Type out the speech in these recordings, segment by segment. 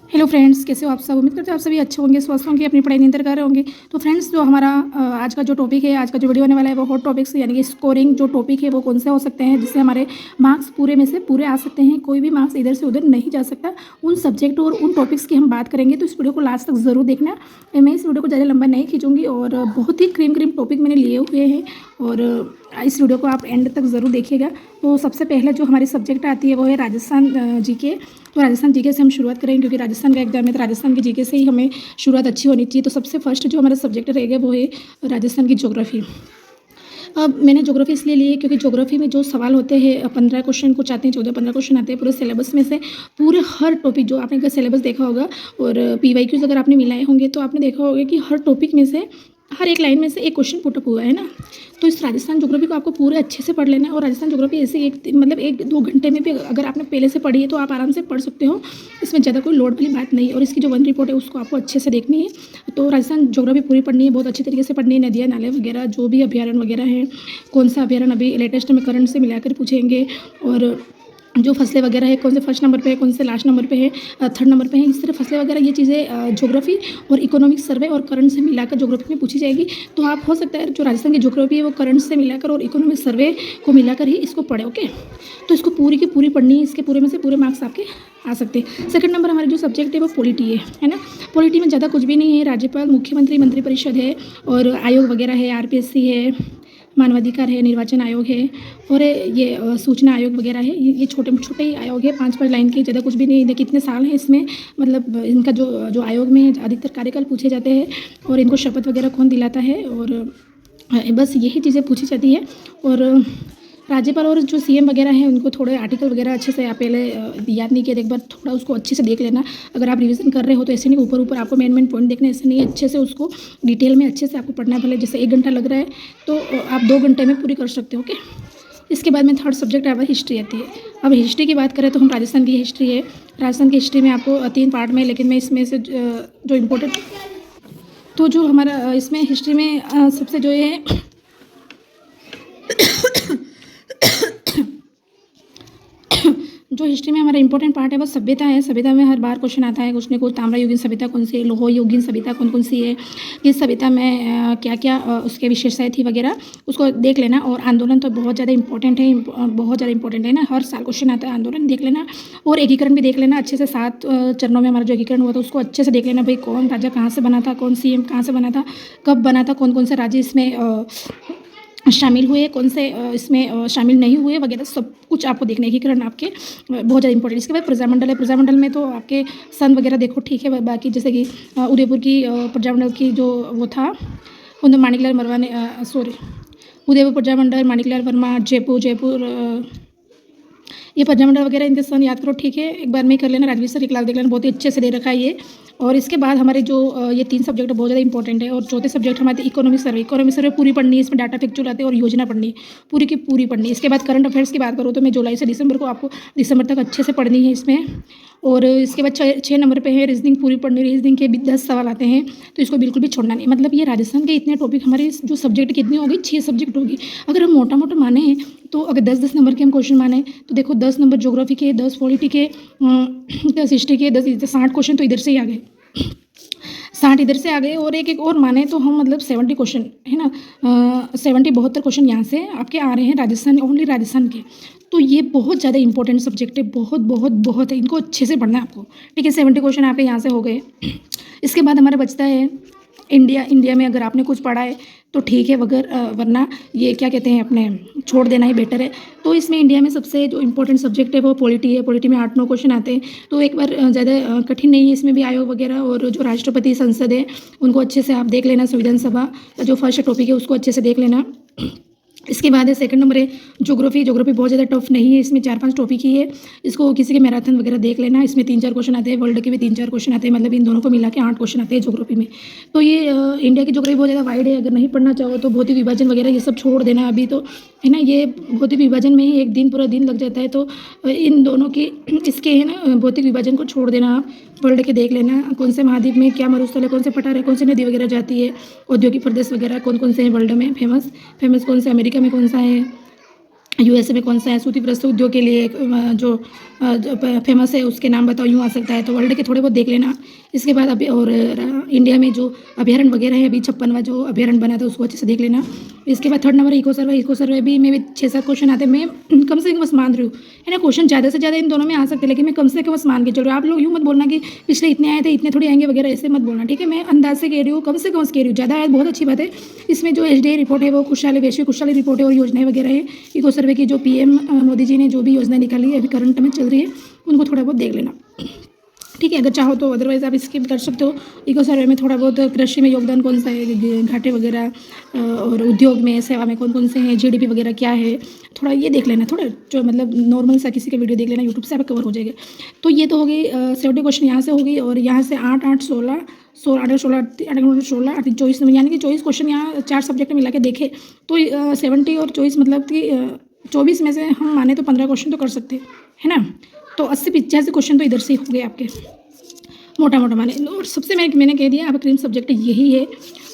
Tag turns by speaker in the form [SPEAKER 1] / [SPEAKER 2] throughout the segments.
[SPEAKER 1] Hello friends, कैसे हो आप सब। उम्मीद करते हो आप सभी अच्छे होंगे, स्वस्थ होंगे, अपनी पढ़ाई निरंतर कर रहे होंगे। तो फ्रेंड्स, जो हमारा आज का जो टॉपिक है, आज का जो वीडियो होने वाला है, वो हॉट टॉपिक्स यानी कि स्कोरिंग जो टॉपिक है वो कौन से हो सकते हैं जिससे हमारे मार्क्स पूरे में से पूरे आ सकते हैं। कोई भी मार्क्स इधर से उधर नहीं जा सकता। उन सब्जेक्ट और उन टॉपिक्स की हम बात करेंगे, तो इस वीडियो को लास्ट तक ज़रूर देखना। मैं इस वीडियो को ज़्यादा लंबा नहीं खींचूंगी और बहुत ही क्रीम क्रीम टॉपिक मैंने लिए हुए हैं और इस वीडियो को आप एंड तक ज़रूर देखिएगा। तो सबसे पहले जो हमारी सब्जेक्ट आती है वो है राजस्थान जीके। तो राजस्थान जीके से हम शुरुआत करेंगे क्योंकि राजस्थान का एग्जाम है, तो राजस्थान के जीके से ही हमें शुरुआत अच्छी होनी चाहिए। तो सबसे फर्स्ट जो हमारा सब्जेक्ट रहेगा वो है राजस्थान की ज्योग्राफी। अब मैंने ज्योग्राफी इसलिए ली है क्योंकि ज्योग्राफी में जो सवाल होते हैं 15 क्वेश्चन कुछ आते हैं, 14-15 क्वेश्चन आते हैं पूरे सिलेबस में से। पूरे हर टॉपिक जो आपने का सिलेबस देखा होगा और PYQs अगर आपने मिलाए होंगे तो आपने देखा होगा कि हर टॉपिक में से हर एक लाइन में से एक क्वेश्चन पुटअप हुआ है ना। तो इस राजस्थान ज्योग्राफी को आपको पूरे अच्छे से पढ़ लेना है। और राजस्थान ज्योग्राफी ऐसे एक दो घंटे में भी अगर आपने पहले से पढ़ी है तो आप आराम से पढ़ सकते हो। इसमें ज़्यादा कोई लोड वाली बात नहीं है और इसकी जो वन रिपोर्ट है उसको आपको अच्छे से देखनी है। तो राजस्थान ज्योग्राफी पूरी पढ़नी है, बहुत अच्छी तरीके से पढ़नी है। नदियाँ नाले वगैरह जो भी अभ्यारण्य वगैरह हैं, कौन सा अभ्यारण्य अभी लेटेस्ट में करंट से मिलाकर पूछेंगे, और जो फसलें वगैरह है कौन से फर्स्ट नंबर पे है, कौन से लास्ट नंबर पे है, थर्ड नंबर पे है, इस तरह फसलें वगैरह ये चीज़ें ज्योग्राफी और इकोनॉमिक सर्वे और करंट से मिलाकर ज्योग्राफी में पूछी जाएगी। तो आप हो सकता है जो राजस्थान की ज्योग्राफी है वो करंट से मिलाकर और इकोनॉमिक सर्वे को मिलाकर ही इसको पढ़े। ओके, तो इसको पूरी की पूरी पढ़नी है, इसके पूरे में से पूरे मार्क्स आपके आ सकते हैं। सेकंड नंबर हमारे जो सब्जेक्ट है वो पॉलिटी है ना। पॉलिटी में ज़्यादा कुछ भी नहीं है, राज्यपाल, मुख्यमंत्री, मंत्रिपरिषद है और आयोग वगैरह है, RPSC है, मानवाधिकार है, निर्वाचन आयोग है और ये सूचना आयोग वगैरह है। ये छोटे छोटे ही आयोग है, 5-5 लाइन के, ज़्यादा कुछ भी नहीं। देखिए कितने साल हैं इसमें, मतलब इनका जो आयोग में अधिकतर कार्यकाल पूछे जाते हैं और इनको शपथ वगैरह कौन दिलाता है और बस यही चीज़ें पूछी जाती है। और राज्यपाल और जो CM वगैरह हैं उनको थोड़े आर्टिकल वगैरह अच्छे से आप पहले याद नहीं किया, एक बार थोड़ा उसको अच्छे से देख लेना। अगर आप रिवीजन कर रहे हो तो ऐसे नहीं ऊपर ऊपर आपको मेन पॉइंट देखना है, ऐसे नहीं, अच्छे से उसको डिटेल में अच्छे से आपको पढ़ना है। भले जैसे 1 घंटा लग रहा है तो आप 2 घंटे में पूरी कर सकते हो। ओके, इसके बाद में थर्ड सब्जेक्ट आपका हिस्ट्री आती है। अब हिस्ट्री की बात करें तो हम राजस्थान की हिस्ट्री है। राजस्थान की हिस्ट्री में आपको 3 पार्ट में, लेकिन मैं इसमें से जो इम्पोर्टेंट, तो जो हमारा इसमें हिस्ट्री में सबसे जो ये जो हिस्ट्री में हमारा इंपॉर्टेंट पार्ट है वो सभ्यता है। सभ्यता में हर बार क्वेश्चन आता है कुछ न कुछ। ताम्र युगीन सभ्यता कौन सी है, लोह युगीन सभ्यता कौन कौन सी है, किस सभ्यता में क्या क्या उसके विशेषताएं थी वगैरह, उसको देख लेना। और आंदोलन तो बहुत ज़्यादा इंपॉर्टेंट है, बहुत ज़्यादा इंपॉर्टेंट है ना, हर साल क्वेश्चन आता है, आंदोलन देख लेना। और एकीकरण भी देख लेना अच्छे से, 7 चरणों में हमारा जो एकीकरण हुआ था उसको अच्छे से देख लेना। भाई कौन राजा कहाँ से बना था, कौन CM कहाँ से बना था, कब बना था, कौन कौन से राज्य इसमें शामिल हुए, कौन से इसमें शामिल नहीं हुए वगैरह, सब कुछ आपको देखना है। एकीकरण आपके बहुत ज़्यादा इंपॉर्टेंट। इसके बाद प्रजामंडल है। प्रजामंडल में तो आपके सन वगैरह देखो, ठीक है। बाकी जैसे कि उदयपुर की प्रजामंडल की जो वो था, उन माणिकलाल वर्मा ने उदयपुर प्रजामंडल, माणिकलाल वर्मा, जयपुर ये प्रजामंडल वगैरह इनके सन याद करो, ठीक है। एक बार में कर लेना, राजवीर सर एक लाख देख लेना, बहुत ही अच्छे से दे रखा है ये। और इसके बाद हमारे जो ये 3 सब्जेक्ट बहुत ज़्यादा इंपॉर्टेंट है। और चौथे सब्जेक्ट हमारे इकोनॉमिक सर्वे। इकोनॉमिक सर्वे पूरी पढ़नी है, इसमें डाटा फैक्चुअल आते हैं और योजना पढ़नी है, पूरी की पूरी पढ़नी है। इसके बाद करंट अफेयर्स की बात करूँ तो मैं जुलाई से दिसंबर को आपको दिसंबर तक अच्छे से पढ़नी है इसमें। और इसके बाद 6 नंबर पे है रीजनिंग, पूरी पढ़नी। रीजनिंग के भी 10 सवाल आते हैं, तो इसको बिल्कुल भी छोड़ना नहीं। मतलब ये राजस्थान के इतने टॉपिक, हमारे जो सब्जेक्ट कितनी होगी, 6 सब्जेक्ट होगी। अगर हम मोटा मोटा माने तो अगर 10-10 नंबर के हम क्वेश्चन माने तो देखो 10 नंबर ज्योग्राफी के, 10 पॉलिटी के, 10 हिस्ट्री के, 60 क्वेश्चन तो इधर से ही आ गए, 60 इधर से आ गए। और एक और माने तो हम मतलब 70 क्वेश्चन है ना, 72 क्वेश्चन यहाँ से आपके आ रहे हैं राजस्थान, ओनली राजस्थान के। तो ये बहुत ज़्यादा इंपॉर्टेंट सब्जेक्ट है, बहुत बहुत बहुत है, इनको अच्छे से पढ़ना है आपको, ठीक है। 70 क्वेश्चन आपके यहाँ से हो गए। इसके बाद हमारा बचता है इंडिया में अगर आपने कुछ पढ़ा है तो ठीक है, वरना ये क्या कहते हैं, अपने छोड़ देना ही बेटर है। तो इसमें इंडिया में सबसे जो इंपॉर्टेंट सब्जेक्ट है वो पॉलिटी है। पॉलिटी में 8-9 क्वेश्चन आते हैं, तो एक बार ज़्यादा कठिन नहीं है। इसमें भी आयोग वगैरह और जो राष्ट्रपति संसद है उनको अच्छे से आप देख लेना। संविधान सभा का जो फर्स्ट टॉपिक है उसको अच्छे से देख लेना। इसके बाद है सेकंड नंबर है ज्योग्राफी। ज्योग्राफी बहुत ज़्यादा टफ नहीं है, इसमें 4-5 टॉपिक ही है। इसको किसी के मैराथन वगैरह देख लेना। इसमें 3-4 क्वेश्चन आते हैं, वर्ल्ड के भी 3-4 क्वेश्चन आते हैं, मतलब इन दोनों को मिला के 8 क्वेश्चन आते हैं ज्योग्राफी में। तो ये इंडिया की ज्योग्राफी बहुत ज़्यादा वाइड है। अगर नहीं पढ़ना चाहो तो भौतिक विभाजन वगैरह ये सब छोड़ देना अभी, तो है ना। ये भौतिक विभाजन में ही एक पूरा दिन लग जाता है, तो इन दोनों की इसके है ना भौतिक विभाजन को छोड़ देना आप। वर्ल्ड के देख लेना, कौन से महाद्वीप में क्या मरुस्थल है, कौन से पठार है, कौन सी नदी वगैरह जाती है, औद्योगिक प्रदेश वगैरह कौन कौन से हैं वर्ल्ड में फेमस कौन से, अमेरिका में कौन सा है, यूएसए में कौन सा है, सूती वस्त्र उद्योग के लिए जो फेमस है उसके नाम बताओ, यूँ आ सकता है। तो वर्ल्ड के थोड़े बहुत देख लेना। इसके बाद अभी और इंडिया में जो अभयारण्य वगैरह है, अभी 56वां जो अभयारण्य बना था उसको अच्छे से देख लेना। इसके बाद थर्ड नंबर इको सर्वे भी में भी 6-7 क्वेश्चन आते हैं। मैं कम से कम बस मान रही हूँ, है ना। क्वेश्चन ज़्यादा से ज़्यादा इन दोनों में आ सकते हैं, लेकिन मैं कम से कम बस मान के चल रही हूँ। आप लोग यूँ मत बोलना कि पिछले इतने आए थे इतने थोड़ी आएंगे वगैरह, ऐसे मत बोलना, ठीक है। मैं अंदाज से कह रही हूँ, कम से कम कह रही हूँ। ज़्यादा आए बहुत अच्छी बात है। इसमें जो एसडीआई रिपोर्ट है वो खुशहाली वैश्विक खुशहाली रिपोर्ट है और योजनाएं वगैरह है। इको सर्वे की जो पीएम मोदी जी ने जो भी योजना निकाली है अभी करंट में चल रही है, उनको थोड़ा बहुत देख लेना, ठीक है। अगर चाहो तो अदरवाइज़ आप स्किप कर सकते हो। इको सर्वे में थोड़ा बहुत कृषि में योगदान कौन सा है, घाटे वगैरह, और उद्योग में सेवा में कौन कौन से हैं, जीडीपी वगैरह क्या है, थोड़ा ये देख लेना। थोड़ा जो मतलब नॉर्मल सा किसी का वीडियो देख लेना, यूट्यूब से आप कवर हो जाएगा। तो ये तो हो गई 70 क्वेश्चन यहाँ से हो गई, और यहाँ से 8, 8, 16, 16, 8, 16, 8, 24 नंबर, यानी कि 24 क्वेश्चन यहाँ 4 सब्जेक्ट में मिला के देखे तो 70 और 24 मतलब कि 24 में से हम माने तो 15 क्वेश्चन तो कर सकते हैं, है ना। तो 80-85 क्वेश्चन तो इधर से हो गए आपके, मोटा मोटा माने। और सबसे मैंने कह दिया आपका क्रीम सब्जेक्ट यही है।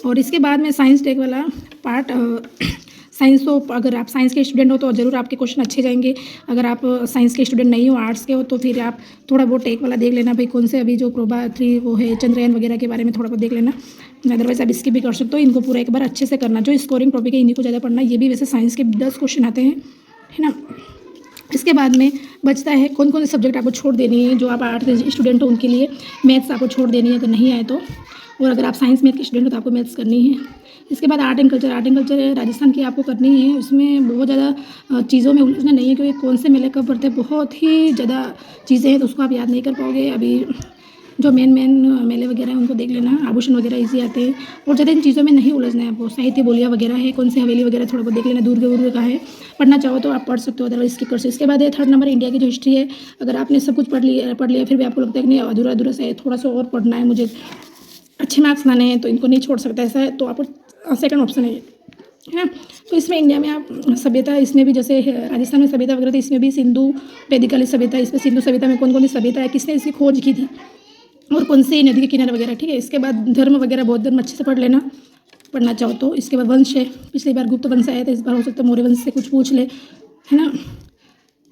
[SPEAKER 1] और इसके बाद में साइंस टेक वाला पार्ट, साइंस तो अगर आप साइंस के स्टूडेंट हो तो ज़रूर आपके क्वेश्चन अच्छे जाएंगे। अगर आप साइंस के स्टूडेंट नहीं हो, आर्ट्स के हो, तो फिर आप थोड़ा बहुत टेक वाला देख लेना भाई, कौन से अभी जो प्रोबा 3 वो है चंद्रयान वगैरह के बारे में थोड़ा बहुत देख लेना। अदरवाइज आप इसकी भी कर सकते हो। इनको पूरा एक बार अच्छे से करना, जो स्कोरिंग टॉपिक है इन्हीं को ज़्यादा पढ़ना। ये भी वैसे साइंस के 10 क्वेश्चन आते हैं, है ना। इसके बाद में बचता है कौन कौन से सब्जेक्ट आपको छोड़ देनी है। जो आप आर्ट के स्टूडेंट हो उनके लिए मैथ्स आपको छोड़ देनी है अगर नहीं आए तो, और अगर आप साइंस मैथ के स्टूडेंट हो तो आपको मैथ्स करनी है। इसके बाद आर्ट एंड कल्चर राजस्थान की आपको करनी है। उसमें बहुत ज़्यादा चीज़ों में उलझना नहीं है, क्योंकि कौन से मेले कब पड़ते हैं, बहुत ही ज़्यादा चीज़ें हैं, तो उसको आप याद नहीं कर पाओगे। अभी जो मेन मेले वगैरह हैं उनको देख लेना। आभूषण वगैरह इजी आते हैं, और ज़्यादा इन चीज़ों में नहीं उलझना है आपको। साहित्य बोलियाँ वगैरह है, कौन सी हवेली वगैरह थोड़ा बहुत देख लेना। दुर्ग का है, पढ़ना चाहो तो आप पढ़ सकते हो, अदरवाइज स्किप कर सकते हो। इसके बाद है थर्ड नंबर इंडिया की जो हिस्ट्री है। अगर आपने सब कुछ पढ़ लिया फिर भी आपको लगता है कि नहीं अधूरा अधूरा सा है, थोड़ा सा और पढ़ना है, मुझे अच्छे मार्क्स लाने हैं, तो इनको नहीं छोड़ सकता, ऐसा है तो आपको सेकंड ऑप्शन है ना। तो इसमें इंडिया में आप सभ्यता, इसमें भी जैसे राजस्थान में सभ्यता वगैरह थी, इसमें भी सिंधु वैदिक सभ्यता। इसमें सिंधु सभ्यता में कौन कौन सी सभ्यता है, किसने इसकी खोज की थी, और कौन सी नदी के किनारे वगैरह, ठीक है। इसके बाद धर्म वगैरह, बौद्ध धर्म अच्छे से पढ़ लेना, पढ़ना चाहो तो। इसके बाद वंश है, पिछली बार गुप्त वंश आया था, इस बार हो सकता है मौर्य वंश से कुछ पूछ ले, है ना।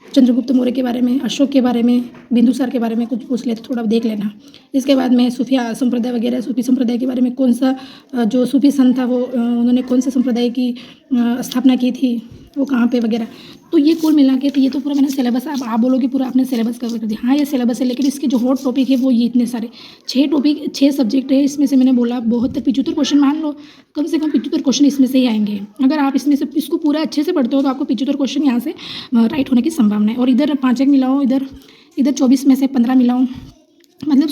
[SPEAKER 1] चंद्रगुप्त मौर्य के बारे में, अशोक के बारे में, बिंदुसार के बारे में कुछ पूछ ले तो थोड़ा देख लेना। इसके बाद में सूफिया संप्रदाय वगैरह, सूफी संप्रदाय के बारे में कौन सा जो सूफी संत था वो उन्होंने कौन से संप्रदाय की स्थापना की थी, वो कहाँ पे वगैरह। तो ये कुल मिला के तो ये तो पूरा मैंने सिलेबस, आप बोलोगे पूरा आपने सिलेबस कवर कर दिया। हाँ ये सिलेबस है, लेकिन इसके जो हॉट टॉपिक है वो ये इतने सारे 6 सब्जेक्ट है। इसमें से मैंने बोला 75 क्वेश्चन, मान लो कम से कम 75 क्वेश्चन इसमें से ही आएंगे। अगर आप इसमें से इसको पूरा अच्छे से पढ़ते हो तो आपको 75 क्वेश्चन यहाँ से राइट होने की संभावना है। और इधर 5 मिलाओ, इधर 24 में से 15 मिलाओ, मतलब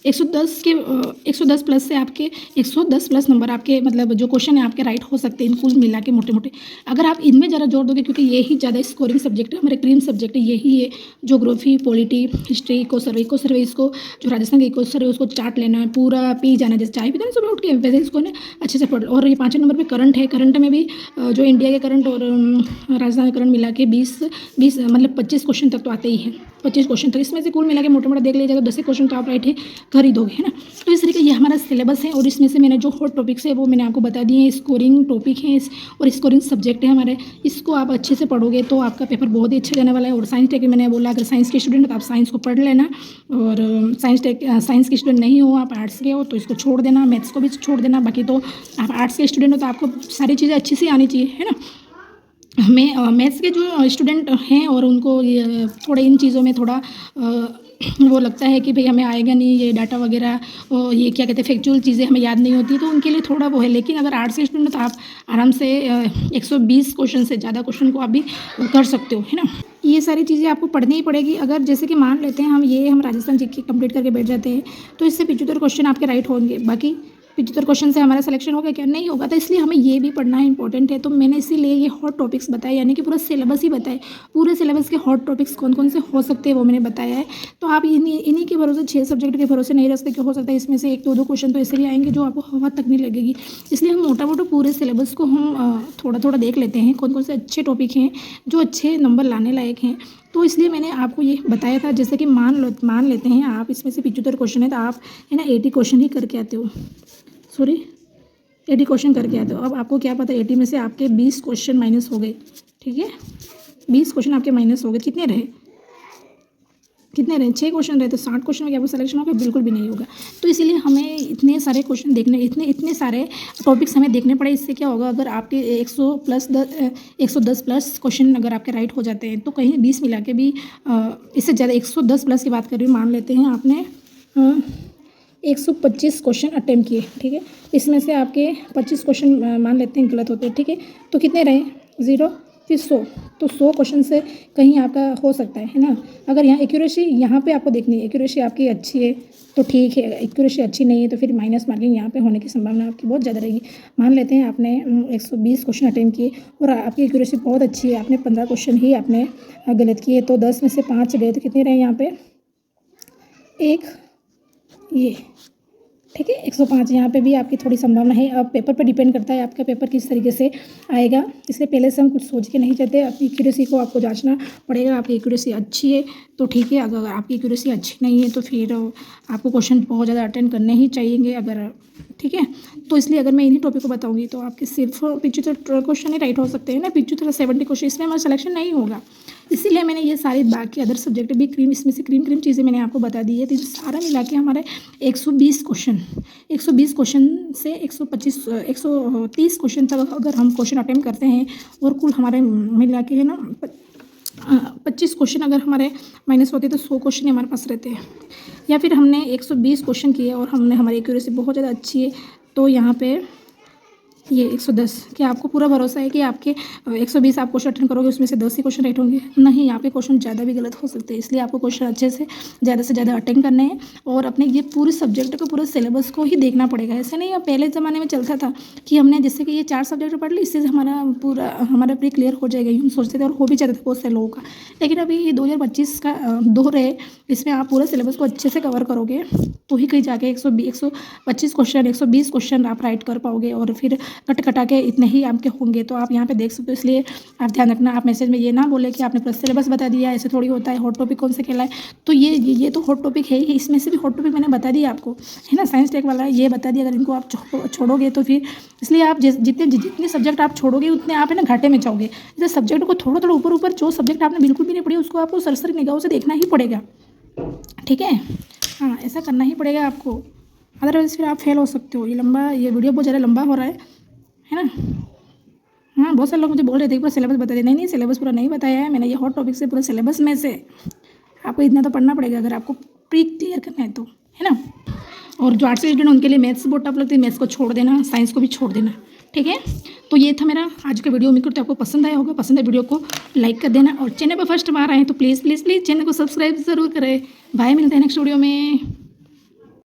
[SPEAKER 1] 110 प्लस से आपके 110 प्लस नंबर आपके मतलब जो क्वेश्चन है आपके राइट हो सकते हैं, इन कुल मिला के मोटे मोटे। अगर आप इनमें ज़रा जोर दोगे, क्योंकि यही ज़्यादा स्कोरिंग सब्जेक्ट है, हमारे क्रीम सब्जेक्ट यही है। ज्योग्राफी, पॉलिटी, हिस्ट्री, इको सर्वे इसको जो राजस्थान का इको सर्वे उसको चाट लेना है, पूरा पी जाना, जैसे चाय पीते हैं सुबह उठ के, वैसे इसको ना अच्छे से पढ़ लो। और ये 5 नंबर पर करंट है। करंट में भी जो इंडिया के करंट और राजस्थान के करंट मिला के 20 मतलब 25 क्वेश्चन तक तो आते ही हैं, 25 क्वेश्चन तक। इसमें से कुल मिला के मोटा मोटा देख लीजिएगा 10 क्वेश्चन तो आप राइट है कर ही दोगे, है ना। तो इस तरीके ये हमारा सिलेबस है, और इसमें से मैंने जो हॉट टॉपिक्स है वो मैंने आपको बता दिए हैं। स्कोरिंग टॉपिक है और स्कोरिंग सब्जेक्ट है हमारे। इसको आप अच्छे से पढ़ोगे तो आपका पेपर बहुत ही अच्छा जाने वाला है। और साइंस टेक मैंने बोला अगर साइंस के स्टूडेंट तो आप साइंस को पढ़ लेना, और साइंस के स्टूडेंट नहीं हो, आप आर्ट्स के हो तो इसको छोड़ देना, मैथ्स को भी छोड़ देना। बाकी तो आप आर्ट्स के स्टूडेंट हो तो आपको सारी चीज़ें अच्छी से आनी चाहिए, है ना। हमें मैथ्स के जो स्टूडेंट हैं और उनको थोड़े इन चीज़ों में थोड़ा वो लगता है कि भाई हमें आएगा नहीं ये डाटा वगैरह, और ये क्या कहते हैं फैक्चुअल चीज़ें हमें याद नहीं होती, तो उनके लिए थोड़ा वो है। लेकिन अगर आर्ट्स के स्टूडेंट तो आप आराम से 120 क्वेश्चन से ज़्यादा क्वेश्चन को आप भी कर सकते हो, है ना। ये सारी चीज़ें आपको पढ़नी ही पड़ेगी। अगर जैसे कि मान लेते हैं हम राजस्थान जीके कंप्लीट करके बैठ जाते हैं तो इससे 75 क्वेश्चन आपके राइट होंगे। बाकी 75 क्वेश्चन से हमारा सिलेक्शन होगा क्या, नहीं होगा। तो इसलिए हमें ये भी पढ़ना है, इंपॉर्टेंट है। तो मैंने इसीलिए ये हॉट टॉपिक्स बताए, यानी कि पूरा सिलेबस ही बताए। पूरे सिलेबस के हॉट टॉपिक्स कौन कौन से हो सकते हैं वो मैंने बताया है। तो आप इन्हीं के भरोसे 6 सब्जेक्ट के भरोसे नहीं रह सकते, हो सकता है इसमें से 1-2 क्वेश्चन तो ऐसे ही आएंगे जो आपको हवा तक नहीं लगेगी। इसलिए हम मोटा मोटा पूरे सिलेबस को हम थोड़ा थोड़ा देख लेते हैं, कौन कौन से अच्छे टॉपिक हैं जो अच्छे नंबर लाने लायक हैं। तो इसलिए मैंने आपको ये बताया था। जैसे कि मान लेते हैं आप इसमें से 75 क्वेश्चन है तो आप है ना 80 क्वेश्चन ही करके आते हो, 80 क्वेश्चन करके आते हो। अब आपको क्या पता 80 में से आपके 20 क्वेश्चन माइनस हो गए, ठीक है। 20 क्वेश्चन आपके माइनस हो गए। कितने रहे 6 क्वेश्चन रहे, तो 60 क्वेश्चन में क्या वो सिलेक्शन होगा? बिल्कुल भी नहीं होगा। तो इसीलिए हमें इतने सारे क्वेश्चन देखने, इतने सारे टॉपिक्स हमें देखने पड़े। इससे क्या होगा, अगर आपके 110 प्लस क्वेश्चन अगर आपके राइट हो जाते हैं तो कहीं 20 मिला के भी इससे ज़्यादा 110 प्लस की बात कर रही हूँ, मान लेते हैं आपने 125 क्वेश्चन अटेम्प्ट किए, ठीक है। इसमें से आपके 25 क्वेश्चन मान लेते हैं गलत होते हैं, ठीक है। तो कितने रहे? 0, फिर 100। तो 100 क्वेश्चन से कहीं आपका हो सकता है ना। अगर यहाँ एक्यूरेसी, यहाँ पे आपको देखनी है, एक्यूरेसी आपकी अच्छी है तो ठीक है, एक्यूरेसी अच्छी नहीं है तो फिर माइनस मार्किंग यहाँ पे होने की संभावना आपकी बहुत ज़्यादा रहेगी। मान लेते हैं आपने 120 क्वेश्चन अटेम्प्ट किए और आपकी एक्यूरेसी बहुत अच्छी है, आपने 15 क्वेश्चन ही आपने गलत किए, तो 10 में से 5 गए, तो कितने रहे यहाँ पे? एक ये, ठीक है। 105 यहाँ पे भी आपकी थोड़ी संभावना है। अब पेपर पर डिपेंड करता है आपका पेपर किस तरीके से आएगा, इसलिए पहले से हम कुछ सोच के नहीं जाते। अपनी एक्यूरेसी को आपको जांचना पड़ेगा। आपकी एक्यूरेसी अच्छी है तो ठीक है, अगर आपकी एक्यूरेसी अच्छी नहीं है तो फिर आपको क्वेश्चन बहुत ज़्यादा अटेंड करने ही चाहिए, अगर ठीक है। तो इसलिए अगर मैं इन्हीं टॉपिक को बताऊँगी तो आपके सिर्फ 75 क्वेश्चन ही राइट हो सकते हैं ना, 75 70 क्वेश्चन, इसमें हमारा सिलेक्शन नहीं होगा। इसीलिए मैंने ये सारी बाकी अदर सब्जेक्ट भी इसमें से क्रीम चीज़ें मैंने आपको बता दी है। तो सारा मिला के हमारे 120 क्वेश्चन से 130 क्वेश्चन तक अगर हम क्वेश्चन अटेम्प्ट करते हैं और कुल हमारे मिला के है ना 25 क्वेश्चन अगर हमारे माइनस होते तो 100 क्वेश्चन हमारे पास रहते हैं। या फिर हमने 120 क्वेश्चन किए और हमारी एक्यूरेसी बहुत ज़्यादा अच्छी है तो यहाँ पे ये 110, क्या आपको पूरा भरोसा है कि आपके 120 आप क्वेश्चन अटेंड करोगे उसमें से 10 ही क्वेश्चन राइट होंगे? नहीं, यहाँ पे क्वेश्चन ज़्यादा भी गलत हो सकते हैं। इसलिए आपको क्वेश्चन अच्छे से ज़्यादा अटेंड करने हैं और अपने ये पूरे सब्जेक्ट को, पूरे सिलेबस को ही देखना पड़ेगा। ऐसे नहीं, पहले ज़माने में चलता था कि हमने जैसे कि ये 4 सब्जेक्ट पढ़ ली, इससे हमारा प्री क्लियर हो जाएगा, यूँ सोचते थे और हो भी जाता था बहुत से लोगों का। लेकिन अभी ये 2025 का दौर है, इसमें आप पूरा सिलेबस को अच्छे से कवर करोगे तो ही कहीं जाके 125 क्वेश्चन 120 क्वेश्चन आप राइट कर पाओगे और फिर कटा के इतने ही आपके होंगे। तो आप यहाँ पे देख सकते हो, इसलिए आप ध्यान रखना। आप मैसेज में ये ना बोले कि आपने पूरा सिलेबस बता दिया, ऐसे थोड़ी होता है। हॉट टॉपिक कौन से कहलाए? तो ये तो हॉट टॉपिक है ही, इसमें से भी हॉट टॉपिक मैंने बता दिया आपको, है ना। साइंस टेक वाला ये बता दिया। अगर इनको आप छोड़ोगे तो फिर, इसलिए आप जितने सब्जेक्ट आप छोड़ोगे उतने आप है ना घाटे में जाओगे। जैसे सब्जेक्ट को थोड़ा ऊपर जो सब्जेक्ट आपने बिल्कुल भी नहीं पढ़ी उसको आपको सरसरी निगाहों से देखना ही पड़ेगा, ठीक है। हाँ, ऐसा करना ही पड़ेगा आपको, अदरवाइज़ फिर आप फेल हो सकते हो। ये वीडियो बहुत ज़्यादा लंबा हो रहा है ना। हाँ, बहुत सारे लोग मुझे बोल रहे थे पूरा सिलेबस बता दिया। नहीं, सिलेबस पूरा नहीं बताया है मैंने। ये हॉट टॉपिक से पूरा सिलेबस में से आपको इतना तो पढ़ना पड़ेगा अगर आपको प्री क्लियर करना है तो, है ना। और जो आर्ट्स से स्टूडेंट उनके लिए मैथ्स बहुत टफ लगती है, मैथ्स को छोड़ देना, साइंस को भी छोड़ देना, ठीक है। तो ये था मेरा आज का वीडियो। उम्मीद करते आपको पसंद आया होगा। पसंद है वीडियो को लाइक कर देना और चैनल पर फर्स्ट बार आए तो प्लीज़ चैनल को सब्सक्राइब ज़रूर करें। बाय, मिलते हैं नेक्स्ट वीडियो में।